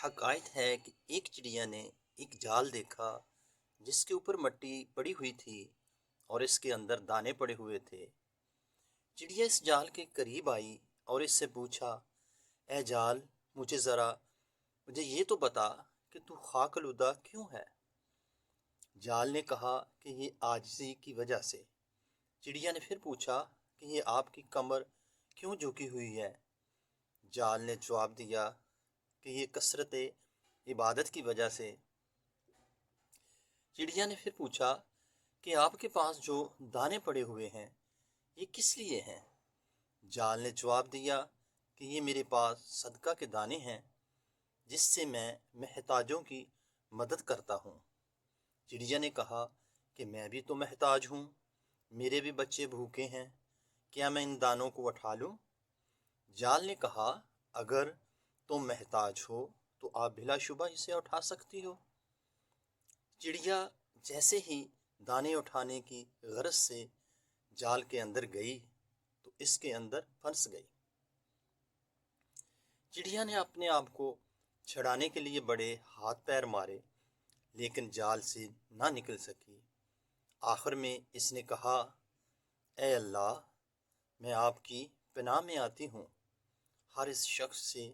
حقائق ہے کہ ایک چڑیا نے ایک جال دیکھا جس کے اوپر مٹی پڑی ہوئی تھی اور اس کے اندر دانے پڑے ہوئے تھے۔ چڑیا اس جال کے قریب آئی اور اس سے پوچھا، اے جال، مجھے یہ تو بتا کہ تو خاک آلودہ کیوں ہے؟ جال نے کہا کہ یہ عاجزی کی وجہ سے۔ چڑیا نے پھر پوچھا کہ یہ آپ کی کمر کیوں جھکی ہوئی ہے؟ جال نے جواب دیا کہ یہ کثرت عبادت کی وجہ سے۔ چڑیا نے پھر پوچھا کہ آپ کے پاس جو دانے پڑے ہوئے ہیں یہ کس لیے ہیں؟ جال نے جواب دیا کہ یہ میرے پاس صدقہ کے دانے ہیں جس سے میں محتاجوں کی مدد کرتا ہوں۔ چڑیا نے کہا کہ میں بھی تو محتاج ہوں، میرے بھی بچے بھوکے ہیں، کیا میں ان دانوں کو اٹھا لوں؟ جال نے کہا، اگر تم محتاج ہو تو آپ بلا شبہ اسے اٹھا سکتی ہو۔ چڑیا جیسے ہی دانے اٹھانے کی غرض سے جال کے اندر گئی تو اس کے اندر پھنس گئی۔ چڑیا نے اپنے آپ کو چھڑانے کے لیے بڑے ہاتھ پیر مارے لیکن جال سے نہ نکل سکی۔ آخر میں اس نے کہا، اے اللہ، میں آپ کی پناہ میں آتی ہوں ہر اس شخص سے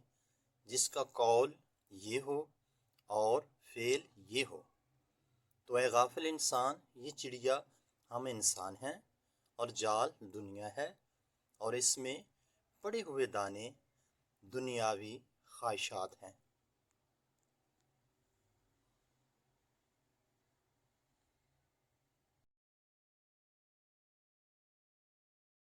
جس کا قول یہ ہو اور فعل یہ ہو۔ تو اے غافل انسان، یہ چڑیا ہم انسان ہیں اور جال دنیا ہے اور اس میں پڑے ہوئے دانے دنیاوی خواہشات ہیں۔